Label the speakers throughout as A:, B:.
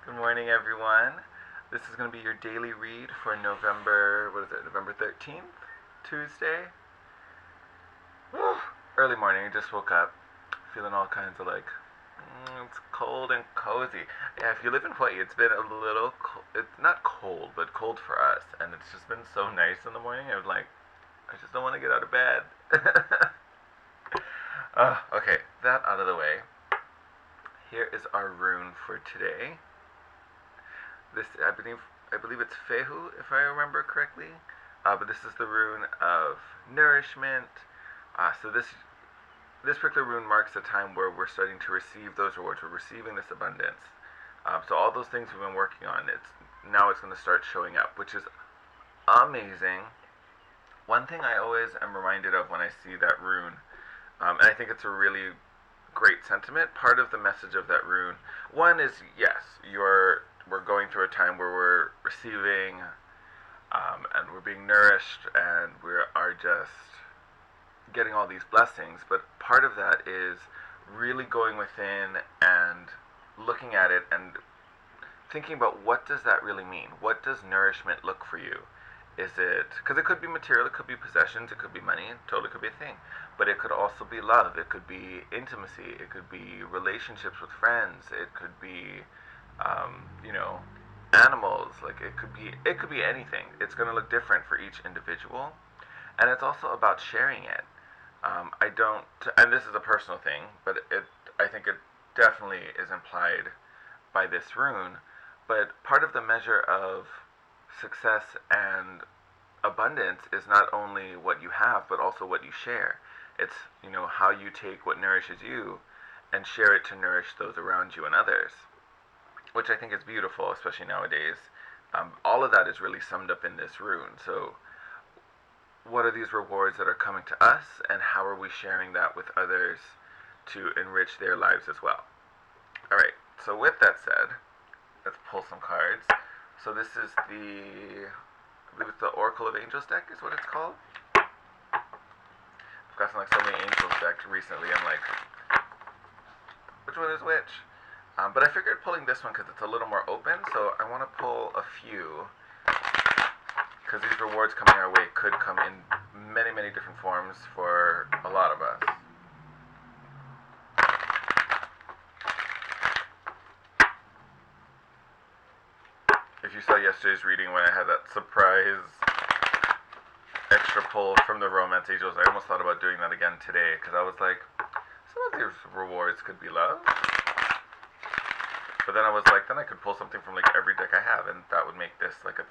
A: Good morning, everyone. This is going to be your daily read for November, what is it, November 13th? Tuesday? Whew. Early morning, I just woke up feeling all kinds of like, it's cold and cozy. Yeah, if you live in Hawaii, it's been a little, it's not cold, but cold for us. And it's just been so nice in the morning. I'm like, I just don't want to get out of bed. Okay, that out of the way. Here is our rune for today. This, I believe it's Fehu, if I remember correctly. But this is the rune of nourishment. So this particular rune marks a time where we're starting to receive those rewards. We're receiving this abundance. So all those things we've been working on, it's going to start showing up, which is amazing. One thing I always am reminded of when I see that rune, and I think it's a really great sentiment. Part of the message of that rune, one is yes, we're going through a time where we're receiving, and we're being nourished, and we are just getting all these blessings. But part of that is really going within and looking at it and thinking about what does that really mean? What does nourishment look for you? Is it, because it could be material, it could be possessions, it could be money, it totally could be a thing. But it could also be love, it could be intimacy, it could be relationships with friends, it could be, you know, animals. Like it could be anything. It's going to look different for each individual, and it's also about sharing it. I don't, and this is a personal thing, but I think it definitely is implied by this rune. But part of the measure of success and abundance is not only what you have, but also what you share. It's, how you take what nourishes you and share it to nourish those around you and others, which I think is beautiful, especially nowadays. All of that is really summed up in this rune. So, what are these rewards that are coming to us, and how are we sharing that with others to enrich their lives as well? All right. So, with that said, let's pull some cards. So, this is I believe it's the Oracle of Angels deck, is what it's called. I've gotten like so many Angels decks recently. I'm like, which one is which? But I figured pulling this one because it's a little more open, so I want to pull a few, because these rewards coming our way could come in many, many different forms for a lot of us. If you saw yesterday's reading when I had that surprise extra pull from the Romance Angels, I almost thought about doing that again today, because I was like, some of these rewards could be love. But then I was like, then I could pull something from like every deck I have, and that would make this like a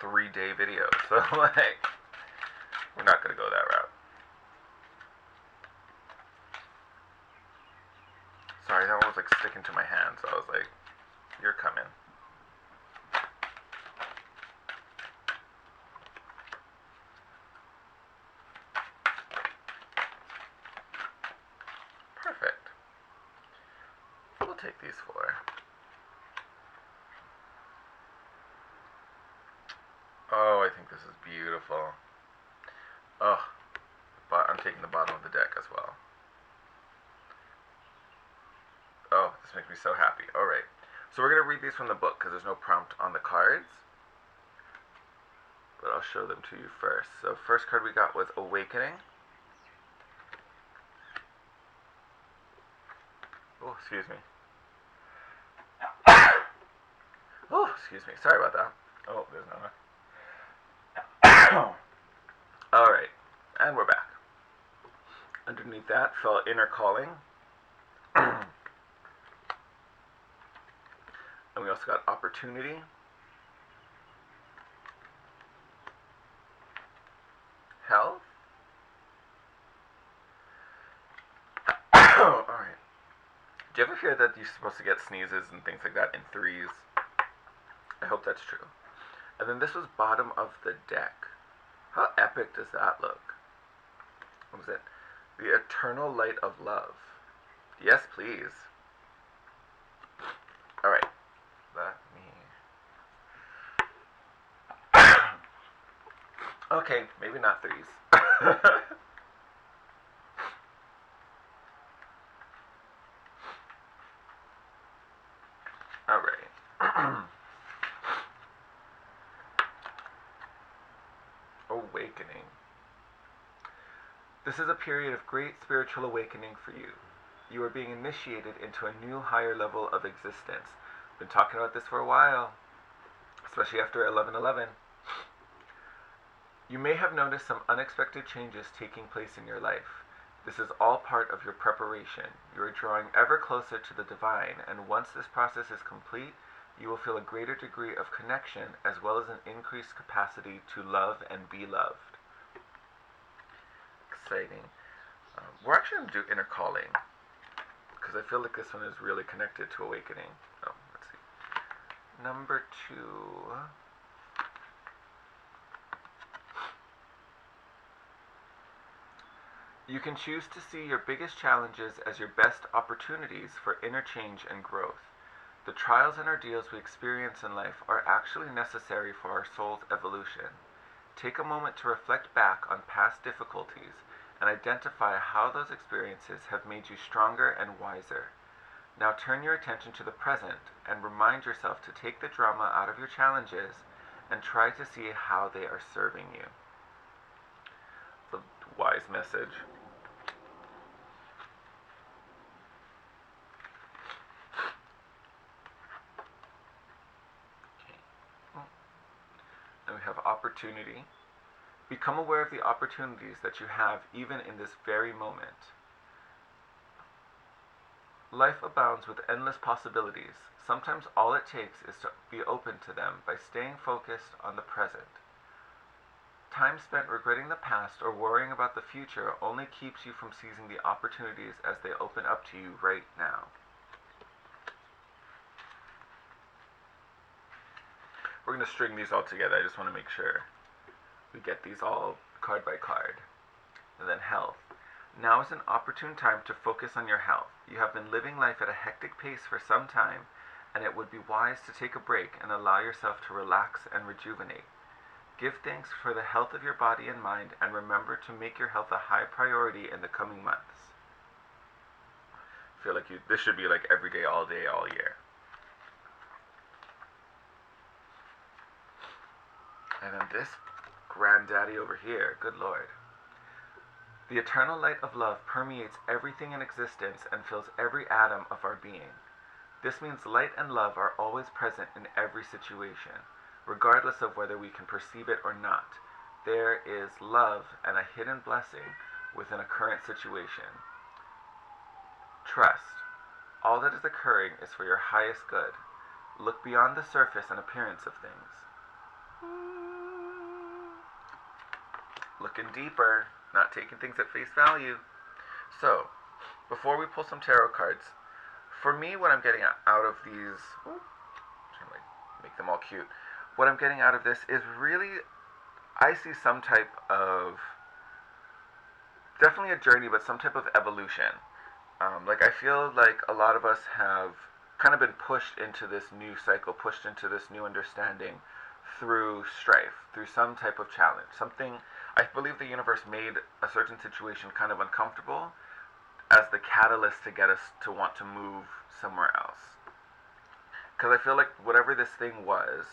A: 3-day video. So like, we're not gonna go that route. Sorry, that one was like sticking to my hand, so I was like, you're coming. Perfect. We'll take these 4. Oh, I think this is beautiful. Oh, but I'm taking the bottom of the deck as well. Oh, this makes me so happy. Alright. So we're going to read these from the book because there's no prompt on the cards. But I'll show them to you first. So first card we got was Awakening. Oh, excuse me. Oh, excuse me. Sorry about that. Oh, there's another. Alright. And we're back. Underneath that fell Inner Calling. And we also got Opportunity. Health. Alright. Do you ever hear that you're supposed to get sneezes and things like that in threes? I hope that's true. And then this was bottom of the deck. How epic does that look? What was it? The Eternal Light of Love. Yes, please. Alright. Let me... Okay, maybe not threes. Alright. Awakening. This is a period of great spiritual awakening for you. You are being initiated into a new higher level of existence. Been talking about this for a while, especially after 11/11. You may have noticed some unexpected changes taking place in your life. This is all part of your preparation. You are drawing ever closer to the divine, and once this process is complete, you will feel a greater degree of connection as well as an increased capacity to love and be loved. Exciting. We're actually going to do inner calling, because I feel like this one is really connected to awakening. Oh, let's see. Number 2. You can choose to see your biggest challenges as your best opportunities for inner change and growth. The trials and ordeals we experience in life are actually necessary for our soul's evolution. Take a moment to reflect back on past difficulties and identify how those experiences have made you stronger and wiser. Now turn your attention to the present and remind yourself to take the drama out of your challenges and try to see how they are serving you. It's a wise message. And we have opportunity. Become aware of the opportunities that you have even in this very moment. Life abounds with endless possibilities. Sometimes all it takes is to be open to them by staying focused on the present. Time spent regretting the past or worrying about the future only keeps you from seizing the opportunities as they open up to you right now. We're going to string these all together. I just want to make sure we get these all card by card. And then health. Now is an opportune time to focus on your health. You have been living life at a hectic pace for some time, and it would be wise to take a break and allow yourself to relax and rejuvenate. Give thanks for the health of your body and mind, and remember to make your health a high priority in the coming months. I feel like this should be like every day, all year. And then this granddaddy over here, good Lord. The eternal light of love permeates everything in existence and fills every atom of our being. This means light and love are always present in every situation, regardless of whether we can perceive it or not. There is love and a hidden blessing within a current situation. Trust. All that is occurring is for your highest good. Look beyond the surface and appearance of things. Looking deeper, not taking things at face value. So, before we pull some tarot cards, for me, what I'm getting out of these, trying to make them all cute. What I'm getting out of this is really, I see some type of, definitely a journey, but some type of evolution. Like I feel like a lot of us have kind of been pushed into this new cycle, pushed into this new understanding through strife, through some type of challenge. Something, I believe the universe made a certain situation kind of uncomfortable as the catalyst to get us to want to move somewhere else. Because I feel like whatever this thing was,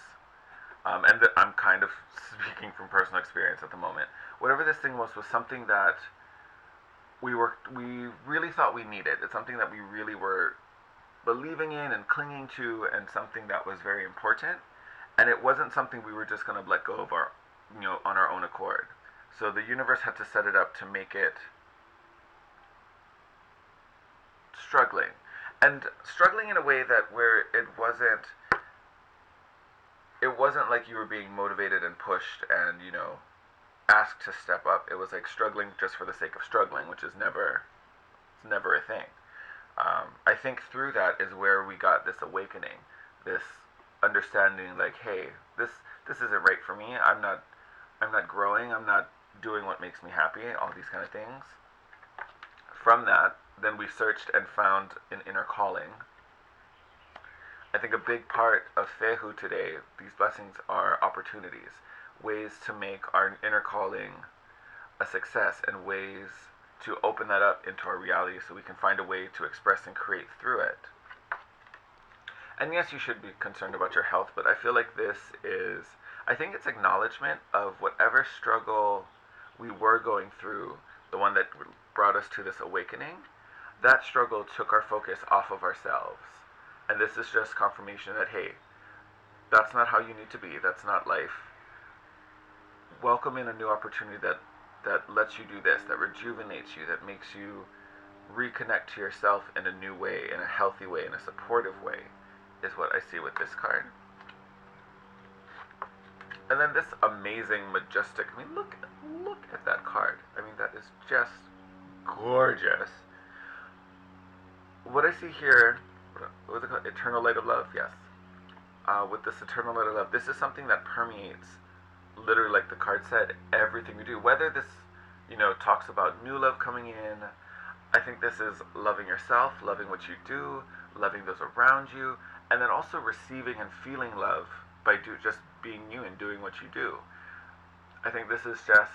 A: and I'm kind of speaking from personal experience at the moment, whatever this thing was something that we really thought we needed. It's something that we really were believing in and clinging to, and something that was very important. And it wasn't something we were just going to let go of on our own accord. So the universe had to set it up to make it struggling. And struggling in a way that where it wasn't like you were being motivated and pushed and, asked to step up. It was like struggling just for the sake of struggling, which is never a thing. I think through that is where we got this awakening, this understanding like, hey, this isn't right for me. I'm not growing. I'm not doing what makes me happy. All these kind of things. From that, then we searched and found an inner calling. I think a big part of Fehu today, these blessings are opportunities, ways to make our inner calling a success, and ways to open that up into our reality so we can find a way to express and create through it. And yes, you should be concerned about your health, but I feel like I think it's acknowledgement of whatever struggle we were going through, the one that brought us to this awakening. That struggle took our focus off of ourselves. And this is just confirmation that, hey, that's not how you need to be. That's not life. Welcome in a new opportunity that lets you do this, that rejuvenates you, that makes you reconnect to yourself in a new way, in a healthy way, in a supportive way, is what I see with this card. And then this amazing, majestic, I mean, look at that card. I mean, that is just gorgeous. What I see here, what was it called? Eternal Light of Love, yes. With this Eternal Light of Love, this is something that permeates, literally like the card said, everything we do. Whether this, talks about new love coming in, I think this is loving yourself, loving what you do, loving those around you, and then also receiving and feeling love by just being you and doing what you do. I think this is just,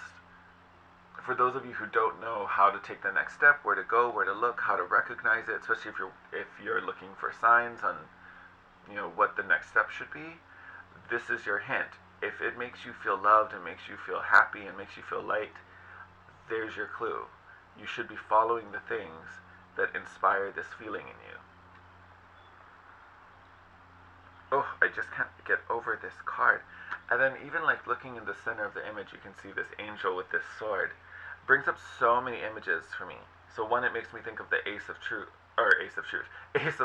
A: for those of you who don't know how to take the next step, where to go, where to look, how to recognize it, especially if you're looking for signs on, what the next step should be, this is your hint. If it makes you feel loved and makes you feel happy and makes you feel light, there's your clue. You should be following the things that inspire this feeling in you. Oh, I just can't get over this card. And then even like looking in the center of the image, you can see this angel with this sword. Brings up so many images for me. So one, it makes me think of the Ace of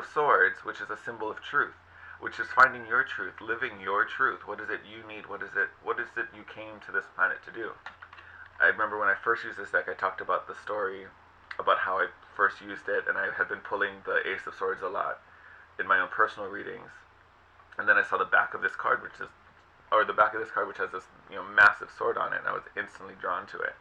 A: Swords, which is a symbol of truth, which is finding your truth, living your truth. What is it you need? What is it you came to this planet to do? I remember when I first used this deck, I talked about the story about how I first used it, and I had been pulling the Ace of Swords a lot in my own personal readings. And then I saw the back of this card, which has this massive sword on it, and I was instantly drawn to it.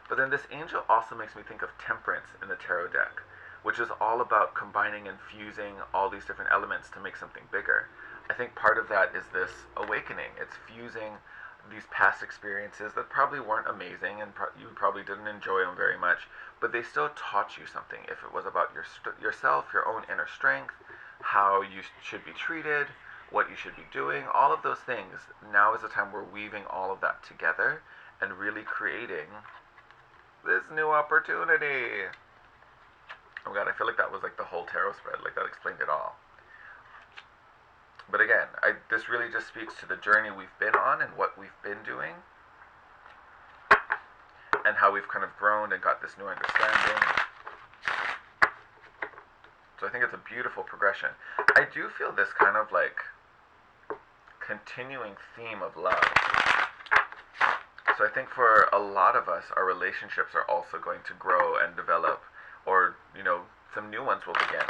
A: But then this angel also makes me think of Temperance in the tarot deck, which is all about combining and fusing all these different elements to make something bigger. I think part of that is this awakening. It's fusing these past experiences that probably weren't amazing and you probably didn't enjoy them very much, but they still taught you something. If it was about yourself, your own inner strength, how you should be treated, what you should be doing, all of those things, now is the time we're weaving all of that together and really creating this new opportunity. Oh god, I feel like that was like the whole tarot spread, like that explained it all. But again, this really just speaks to the journey we've been on and what we've been doing, and how we've kind of grown and got this new understanding. So I think it's a beautiful progression. I do feel this kind of like continuing theme of love. So I think for a lot of us, our relationships are also going to grow and develop, or, some new ones will begin,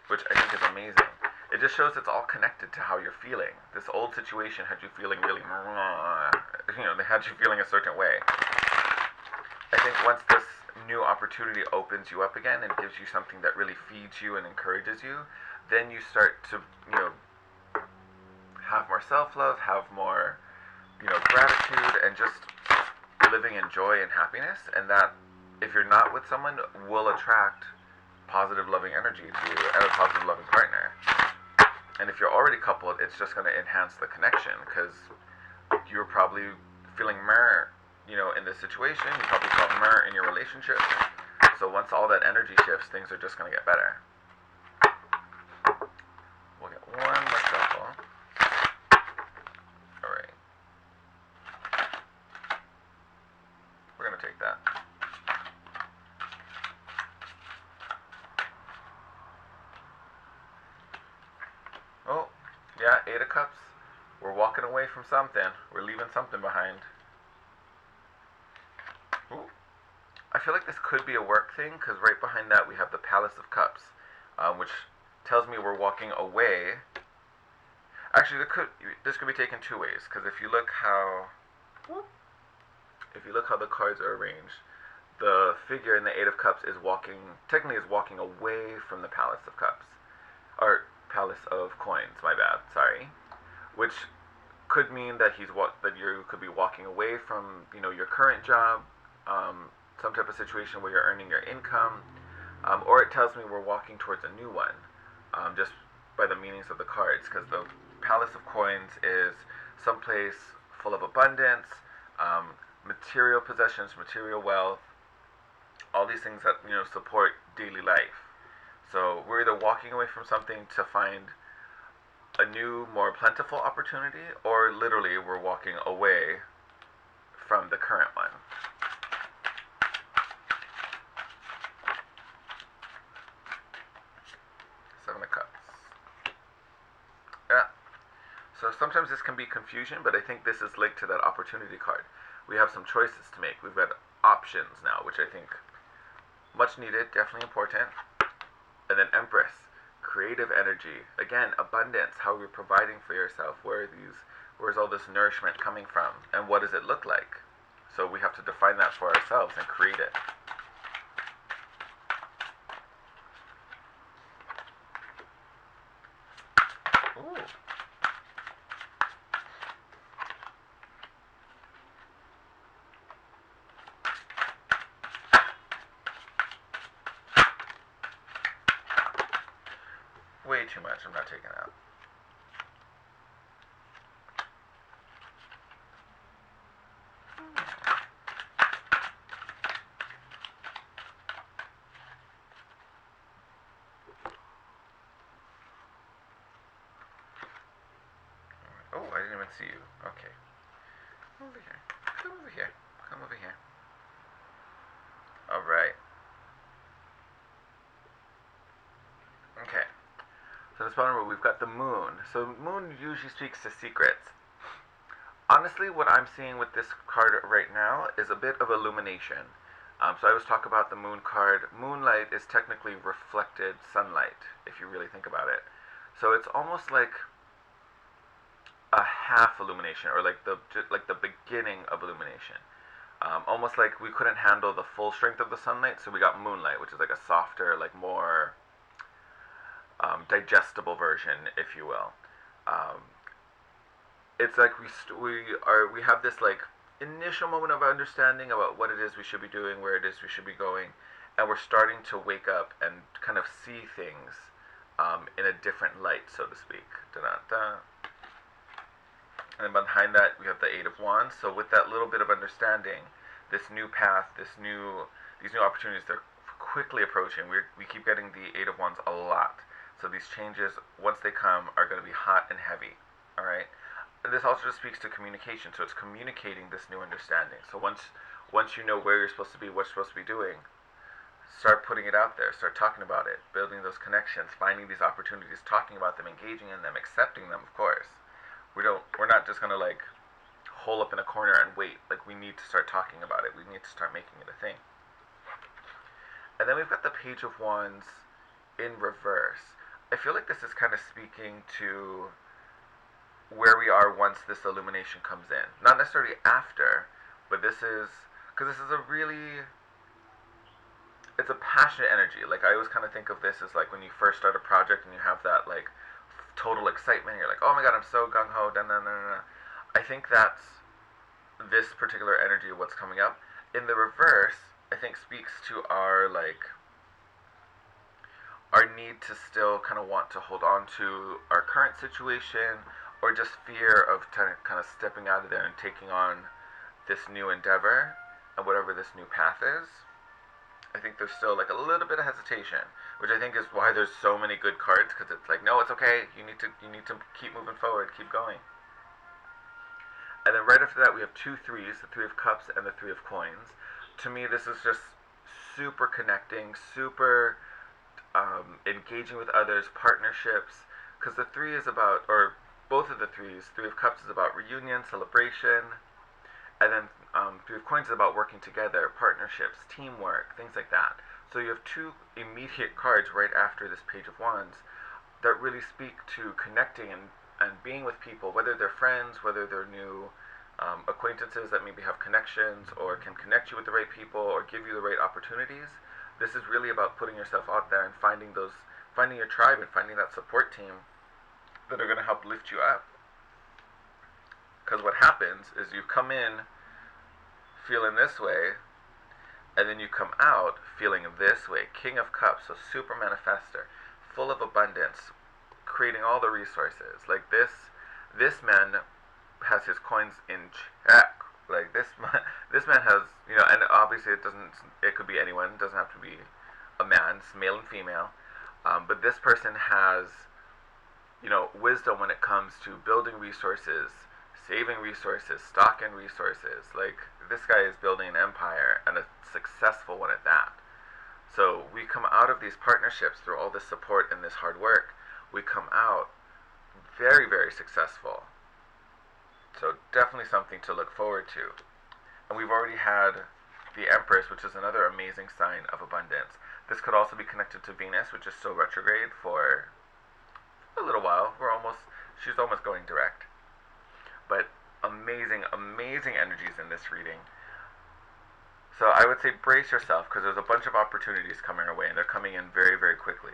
A: which I think is amazing. It just shows it's all connected to how you're feeling. This old situation had you feeling really, they had you feeling a certain way. I think once this new opportunity opens you up again and gives you something that really feeds you and encourages you, then you start to, have more self-love, have more, gratitude, and just living in joy and happiness. And that, if you're not with someone, will attract positive, loving energy to you and a positive, loving partner. And if you're already coupled, it's just going to enhance the connection, because you're probably feeling mer, in this situation. You probably felt mer in your relationship. So once all that energy shifts, things are just going to get better. We'll get one more shuffle. Alright. We're going to take that. Oh, yeah, Eight of Cups. We're walking away from something. We're leaving something behind. Ooh. I feel like this could be a work thing, because right behind that we have the Palace of Cups, which tells me we're walking away. Actually, this could be taken two ways, because if you look how the cards are arranged, the figure in the Eight of Cups is walking away from the Palace of Cups, or Palace of Coins, my bad, sorry, which could mean that you could be walking away from, your current job, some type of situation where you're earning your income, or it tells me we're walking towards a new one, just by the meanings of the cards, because the Palace of Coins is someplace full of abundance, material possessions, material wealth, all these things that support daily life. So we're either walking away from something to find a new, more plentiful opportunity, or literally we're walking away from the current one. Seven of Cups. Yeah. So sometimes this can be confusion, but I think this is linked to that opportunity card. We have some choices to make. We've got options now, which I think much needed, definitely important. And then Empress, creative energy. Again, abundance. How are we providing for yourself? Where's all this nourishment coming from? And what does it look like? So we have to define that for ourselves and create it. Ooh. Way too much. I'm not taking it out. Oh, I didn't even see you. Okay. Over here. Come over here. Come over here. Alright. Okay. So this bottom row, we've got the moon. So moon usually speaks to secrets. Honestly, what I'm seeing with this card right now is a bit of illumination. So I always talk about the moon card. Moonlight is technically reflected sunlight, if you really think about it. So it's almost like a half illumination, or like the beginning of illumination. Almost like we couldn't handle the full strength of the sunlight, so we got moonlight, which is like a softer, like more digestible version, if you will. It's like we have this like initial moment of understanding about what it is we should be doing, where it is we should be going, and we're starting to wake up and kind of see things in a different light, so to speak. Da-da-da. And then behind that, we have the Eight of Wands. So with that little bit of understanding, this new path, these new opportunities, they're quickly approaching. We keep getting the Eight of Wands a lot. So these changes, once they come, are going to be hot and heavy. All right. And this also just speaks to communication. So it's communicating this new understanding. So once you know where you're supposed to be, what you're supposed to be doing, start putting it out there. Start talking about it, building those connections, finding these opportunities, talking about them, engaging in them, accepting them, of course. We're not just gonna like hole up in a corner and wait. Like, we need to start talking about it. We need to start making it a thing. And then we've got the Page of Wands in reverse. I feel like this is kind of speaking to where we are once this illumination comes in. Not necessarily after, but this is, because this is it's a passionate energy. Like, I always kind of think of this as like when you first start a project and you have that like total excitement. You're like, oh my god, I'm so gung-ho, da-na-na-na. I think that's this particular energy of what's coming up. In the reverse, I think speaks to our need to still kind of want to hold on to our current situation, or just fear of kind of stepping out of there and taking on this new endeavor and whatever this new path is. I think there's still like a little bit of hesitation, which I think is why there's so many good cards, because it's like, no, it's okay. You need to keep moving forward, keep going. And then right after that, we have two threes, the Three of Cups and the Three of Coins. To me, this is just super connecting, super engaging with others, partnerships, because the three is about, or both of the threes, Three of Cups is about reunion, celebration, and then Three of Coins is about working together, partnerships, teamwork, things like that. So you have two immediate cards right after this Page of Wands that really speak to connecting and being with people, whether they're friends, whether they're new acquaintances that maybe have connections or can connect you with the right people or give you the right opportunities. This is really about putting yourself out there and finding your tribe and finding that support team that are going to help lift you up. Because what happens is you come in feeling this way, and then you come out feeling this way. King of Cups, so super manifester, full of abundance, creating all the resources. Like this man has his coins in check. Like this man has, and obviously it could be anyone. It doesn't have to be a man. It's male and female. But this person has, wisdom when it comes to building resources, saving resources, stocking resources. Like, this guy is building an empire, and a successful one at that. So we come out of these partnerships through all this support and this hard work. We come out very, very successful. So definitely something to look forward to. And we've already had the Empress, which is another amazing sign of abundance. This could also be connected to Venus, which is still retrograde for a little while. She's almost going direct. But amazing, amazing energies in this reading. So I would say brace yourself, because there's a bunch of opportunities coming our way, and they're coming in very, very quickly.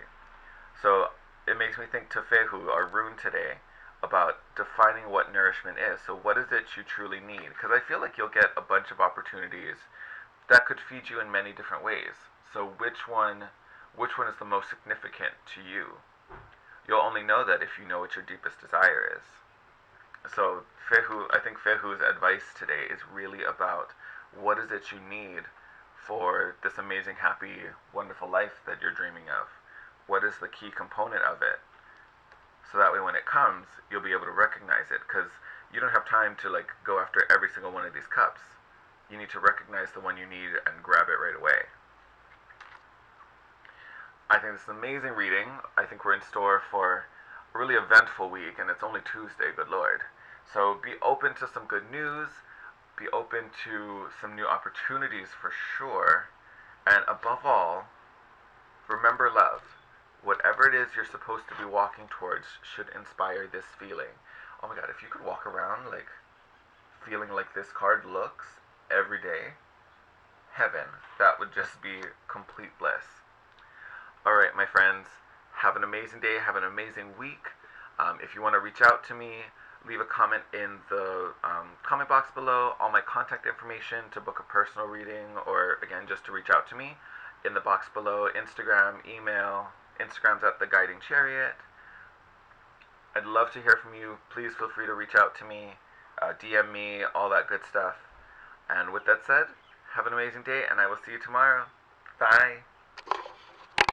A: So it makes me think Tefehu, our rune today, about defining what nourishment is. So what is it you truly need? Because I feel like you'll get a bunch of opportunities that could feed you in many different ways. So which one is the most significant to you? You'll only know that if you know what your deepest desire is. So I think Fehu's advice today is really about what is it you need for this amazing, happy, wonderful life that you're dreaming of. What is the key component of it? So that way when it comes, you'll be able to recognize it, because you don't have time to go after every single one of these cups. You need to recognize the one you need and grab it right away. I think this is an amazing reading. I think we're in store for a really eventful week, and it's only Tuesday, good Lord. So be open to some good news, be open to some new opportunities for sure, and above all, remember love. Whatever it is you're supposed to be walking towards should inspire this feeling. Oh my god, if you could walk around feeling like this card looks every day, heaven. That would just be complete bliss. Alright, my friends, have an amazing day, have an amazing week. If you want to reach out to me, leave a comment in the comment box below. All my contact information to book a personal reading, or again, just to reach out to me, in the box below. Instagram, email. Instagram's at The Guiding Chariot. I'd love to hear from you. Please feel free to reach out to me, DM me, all that good stuff. And with that said, have an amazing day, and I will see you tomorrow. Bye.